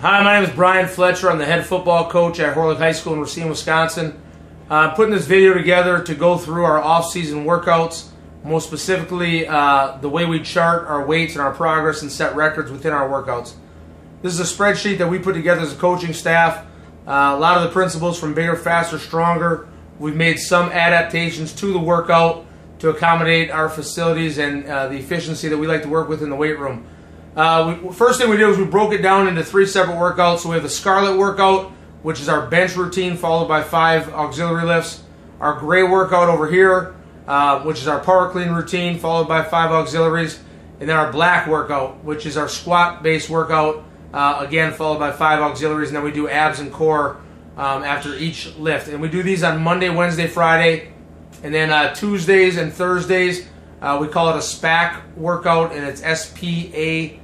Hi, my name is Brian Fletcher. I'm the head football coach at Horlick High School in Racine, Wisconsin. I'm putting this video together to go through our off-season workouts, more specifically the way we chart our weights and our progress and set records within our workouts. This is a spreadsheet that we put together as a coaching staff. A lot of the principles from Bigger, Faster, Stronger. We've made some adaptations to the workout to accommodate our facilities and the efficiency that we like to work with in the weight room. First thing we did was we broke it down into 3 separate workouts. So we have the Scarlet workout, which is our bench routine, followed by 5 auxiliary lifts. Our gray workout over here, which is our power clean routine, followed by 5 auxiliaries. And then our black workout, which is our squat-based workout, again, followed by 5 auxiliaries. And then we do abs and core after each lift. And we do these on Monday, Wednesday, Friday. And then Tuesdays and Thursdays, we call it a SPAC workout, and it's SPACQ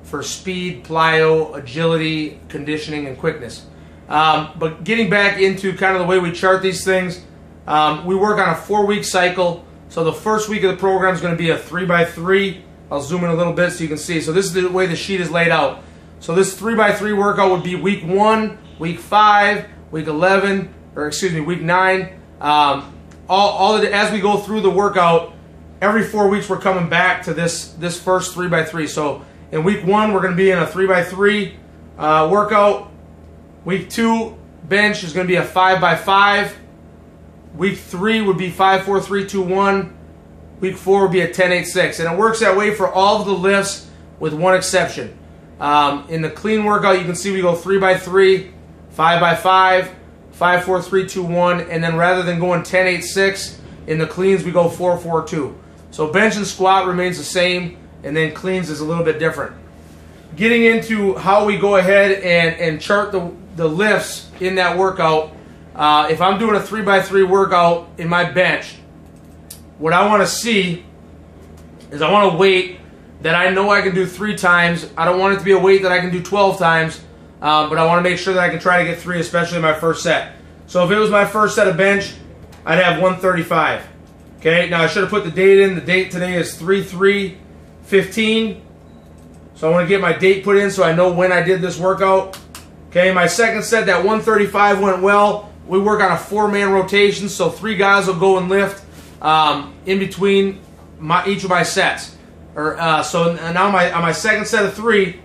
for speed, plyo, agility, conditioning, and quickness. But getting back into kind of the way we chart these things, we work on a 4-week cycle. So the first week of the program is going to be a 3x3. I'll zoom in a little bit so you can see. So this is the way the sheet is laid out. So this 3x3 workout would be week 1, week 5, week 11, or excuse me, week 9. As we go through the workout, every 4 weeks we're coming back to this first 3x3. So in week 1 we're going to be in a 3x3 workout. Week 2 bench is going to be a 5x5. Week 3 would be 5, 4, 3, 2, 1. Week 4 would be a 10, 8, 6. And it works that way for all of the lifts with one exception. In the clean workout, you can see we go 3x3, 5x5, 5, 4, 3, 2, 1, and then rather than going 10, 8, 6, in the cleans we go 4, 4, 2. So bench and squat remains the same, and then cleans is a little bit different. Getting into how we go ahead and chart the lifts in that workout, if I'm doing a 3x3 workout in my bench, what I want to see is I want a weight that I know I can do 3 times. I don't want it to be a weight that I can do 12 times. But I want to make sure that I can try to get 3, especially in my first set. So if it was my first set of bench, I'd have 135. Okay, now I should have put the date in. The date today is 3/3/15. So I want to get my date put in so I know when I did this workout. Okay, my second set, that 135 went well. We work on a 4-man rotation, so 3 guys will go and lift in between each of my sets. So now on my second set of 3,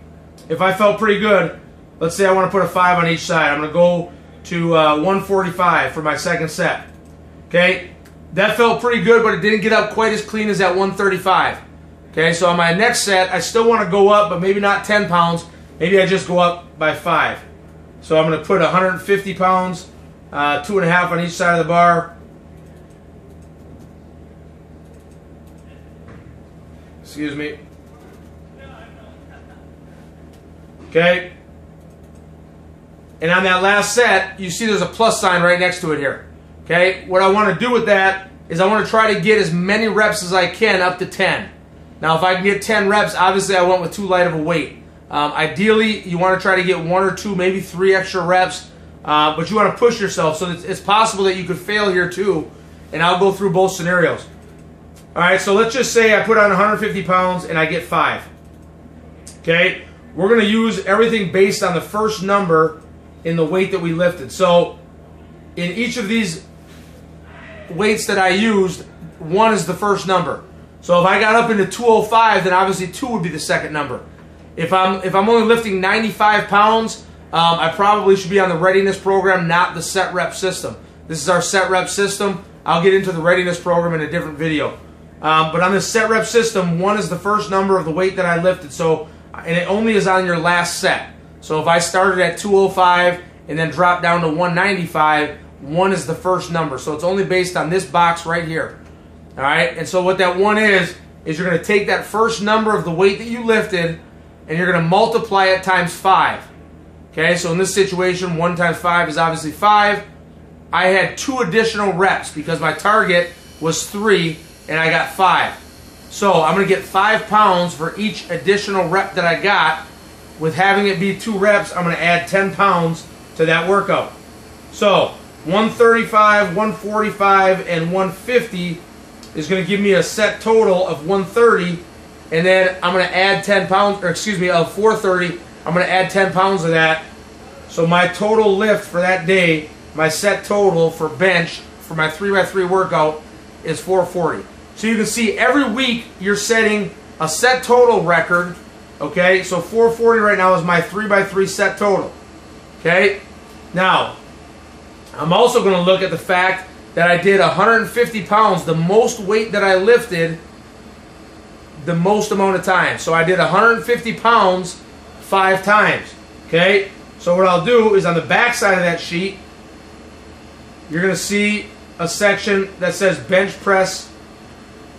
if I felt pretty good, let's say I want to put a 5 on each side. I'm going to go to 145 for my second set. Okay, that felt pretty good, but it didn't get up quite as clean as that 135. Okay, so on my next set, I still want to go up, but maybe not 10 pounds. Maybe I just go up by 5. So I'm going to put 150 pounds, 2.5 on each side of the bar. Excuse me. Okay. And on that last set, you see there's a plus sign right next to it here. Okay, what I want to do with that is I want to try to get as many reps as I can, up to 10. Now, if I can get 10 reps, obviously I went with too light of a weight. Ideally, you want to try to get 1 or 2, maybe 3 extra reps, but you want to push yourself. So it's possible that you could fail here too, and I'll go through both scenarios. All right, so let's just say I put on 150 pounds and I get 5. Okay, we're going to use everything based on the first number in the weight that we lifted. So in each of these weights that I used, 1 is the first number. So if I got up into 205, then obviously 2 would be the second number. If I'm only lifting 95 pounds, I probably should be on the readiness program, not the set rep system. This is our set rep system. I'll get into the readiness program in a different video. But on this set rep system, 1 is the first number of the weight that I lifted. So, and it only is on your last set. So if I started at 205 and then dropped down to 195, 1 is the first number. So it's only based on this box right here. All right, and so what that 1 is you're going to take that first number of the weight that you lifted and you're going to multiply it times 5. Okay, so in this situation, 1 times 5 is obviously 5. I had 2 additional reps because my target was 3 and I got 5. So I'm going to get 5 pounds for each additional rep that I got. With having it be 2 reps, I'm going to add 10 pounds to that workout. So 135, 145, and 150 is going to give me a set total of 130, and then I'm going to add 10 pounds, or excuse me, of 430, I'm going to add 10 pounds of that. So my total lift for that day, my set total for bench for my 3x3 workout is 440. So you can see every week you're setting a set total record. Okay, so 440 right now is my 3x3 set total. Okay, now I'm also going to look at the fact that I did 150 pounds, the most weight that I lifted the most amount of time. So I did 150 pounds 5 times. Okay, so what I'll do is on the back side of that sheet, you're going to see a section that says bench press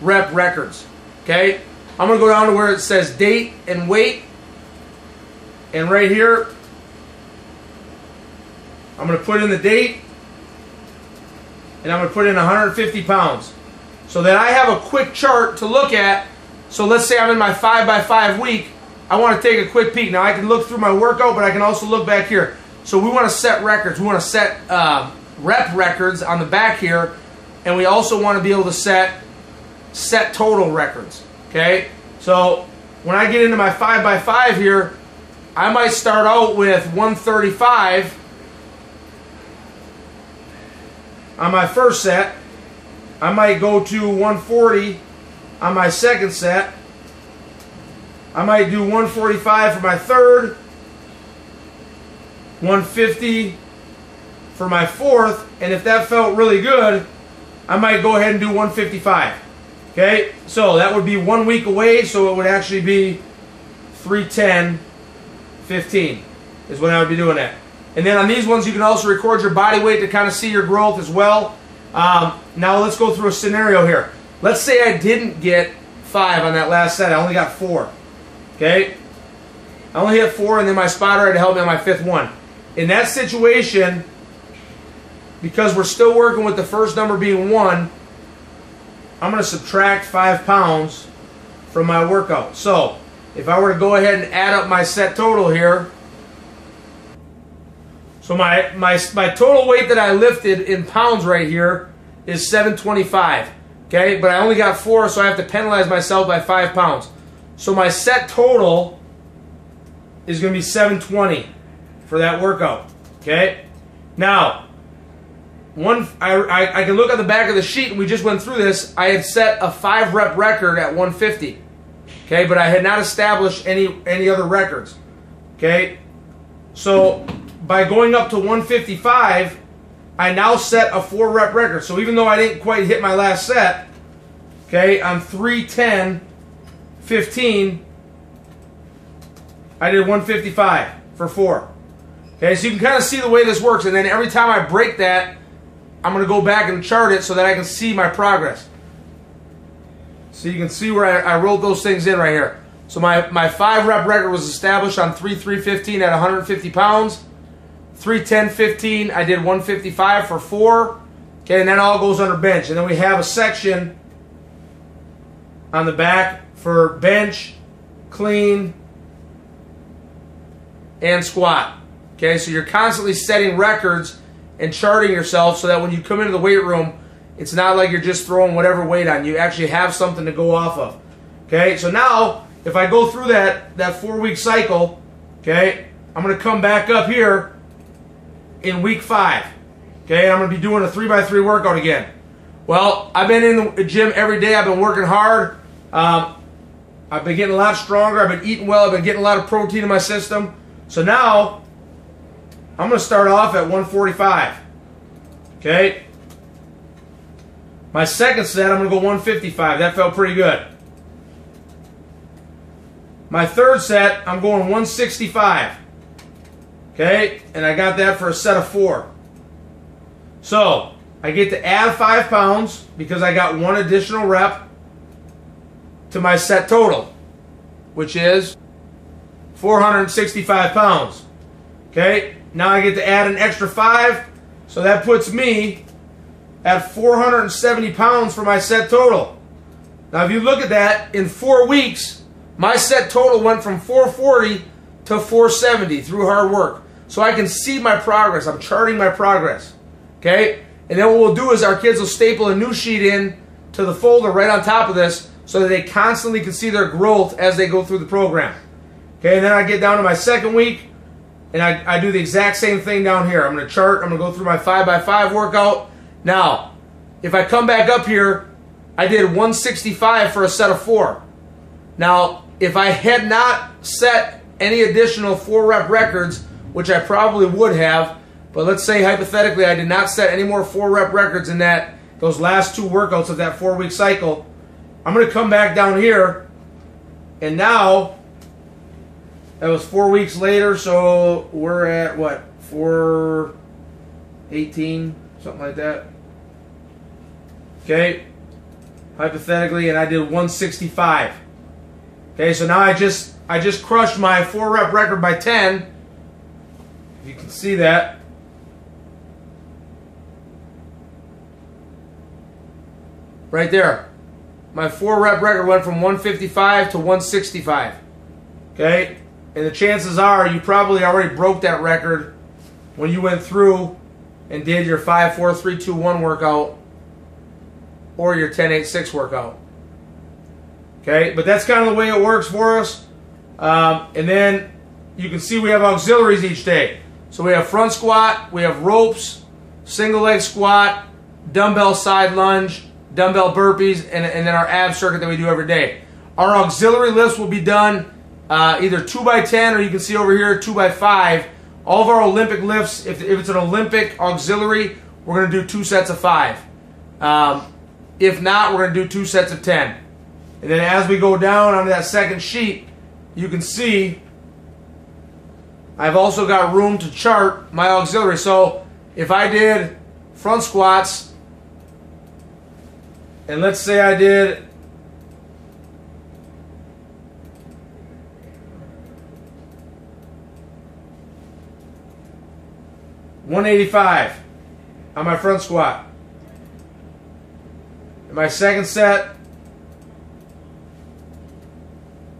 rep records. Okay, I'm going to go down to where it says date and weight, and right here I'm going to put in the date, and I'm going to put in 150 pounds so that I have a quick chart to look at. So let's say I'm in my 5x5 week. I want to take a quick peek. Now I can look through my workout, but I can also look back here. So we want to set records. We want to set rep records on the back here, and we also want to be able to set total records. Okay, so when I get into my 5x5 here, I might start out with 135 on my first set. I might go to 140 on my second set. I might do 145 for my third, 150 for my fourth, and if that felt really good, I might go ahead and do 155. Okay, so that would be 1 week away, so it would actually be 310-15 is when I would be doing that. And then on these ones, you can also record your body weight to kind of see your growth as well. Now let's go through a scenario here. Let's say I didn't get 5 on that last set. I only got 4. Okay? I only hit 4, and then my spotter had to help me on my 5th one. In that situation, because we're still working with the first number being 1, I'm going to subtract 5 pounds from my workout. So if I were to go ahead and add up my set total here, so my total weight that I lifted in pounds right here is 725. Okay, but I only got 4, so I have to penalize myself by 5 pounds. So my set total is going to be 720 for that workout. Okay, now I can look at the back of the sheet, and we just went through this. I had set a 5 rep record at 150. Okay, but I had not established any other records. Okay, so by going up to 155, I now set a 4 rep record. So even though I didn't quite hit my last set, okay, on 310-15, I did 155 for 4. Okay, so you can kind of see the way this works, and then every time I break that, I'm going to go back and chart it so that I can see my progress. So you can see where I wrote those things in right here. So my 5 rep record was established on 3-3-15 at 150 pounds. 3-10-15, I did 155 for 4. Okay, and that all goes under bench. And then we have a section on the back for bench, clean, and squat. Okay, so you're constantly setting records and charting yourself so that when you come into the weight room, it's not like you're just throwing whatever weight on. You actually have something to go off of. Okay, so now if I go through that 4-week cycle, okay, I'm going to come back up here in week 5. Okay, and I'm going to be doing a 3x3 workout again. Well, I've been in the gym every day. I've been working hard. I've been getting a lot stronger. I've been eating well. I've been getting a lot of protein in my system. So now I'm going to start off at 145. Okay. My second set, I'm going to go 155. That felt pretty good. My third set, I'm going 165. Okay, and I got that for a set of 4. So I get to add 5 pounds because I got 1 additional rep to my set total, which is 465 pounds. Okay, now I get to add an extra 5, so that puts me at 470 pounds for my set total. Now if you look at that, in 4 weeks, my set total went from 440 to 470 through hard work. So I can see my progress. I'm charting my progress. Okay? And then what we'll do is our kids will staple a new sheet in to the folder right on top of this so that they constantly can see their growth as they go through the program. Okay, and then I get down to my second week, and I do the exact same thing down here. I'm going to chart. I'm going to go through my 5x5 workout. Now, if I come back up here, I did 165 for a set of 4. Now, if I had not set any additional 4-rep records, which I probably would have, but let's say hypothetically I did not set any more 4-rep records in those last 2 workouts of that 4-week cycle, I'm going to come back down here, and now that was 4 weeks later, so we're at what, 418, something like that. Okay, hypothetically, and I did 165. Okay, so now I just crushed my 4-rep record by 10. If you can see that. Right there. My 4-rep record went from 155 to 165. Okay? And the chances are you probably already broke that record when you went through and did your 5-4-3-2-1 workout or your 10-8-6 workout. Okay? But that's kind of the way it works for us. And then you can see we have auxiliaries each day. So we have front squat, we have ropes, single leg squat, dumbbell side lunge, dumbbell burpees, and then our ab circuit that we do every day. Our auxiliary lifts will be done either 2x10 or you can see over here 2x5. All of our Olympic lifts, if it's an Olympic auxiliary, we're going to do 2 sets of 5. If not, we're going to do 2 sets of 10. And then as we go down onto that second sheet, you can see I've also got room to chart my auxiliary. So if I did front squats, and let's say I did 185 on my front squat. In my second set,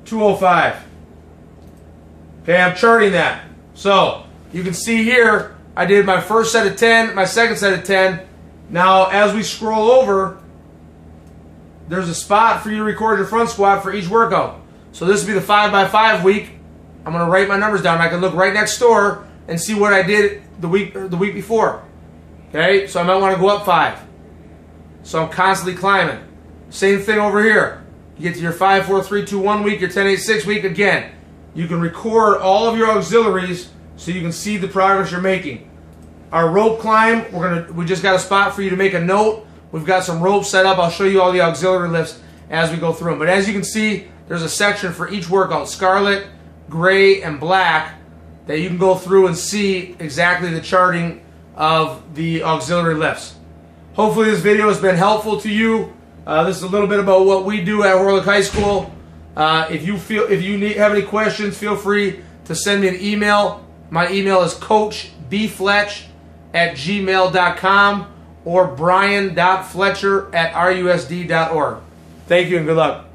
205. Okay, I'm charting that. So you can see here, I did my first set of 10, my second set of 10. Now, as we scroll over, there's a spot for you to record your front squat for each workout. So this will be the 5x5 week. I'm going to write my numbers down. I can look right next door and see what I did the week before. Okay, so I might want to go up 5. So I'm constantly climbing. Same thing over here. You get to your 5-4-3-2-1 week, your 10-8-6 week. Again, you can record all of your auxiliaries so you can see the progress you're making. Our rope climb, we just got a spot for you to make a note. We've got some ropes set up. I'll show you all the auxiliary lifts as we go through them. But as you can see, there's a section for each workout, scarlet, gray, and black, that you can go through and see exactly the charting of the auxiliary lifts. Hopefully this video has been helpful to you. This is a little bit about what we do at Horlick High School. If you have any questions, feel free to send me an email. My email is coachbfletch@gmail.com or brian.fletcher@rusd.org. Thank you and good luck.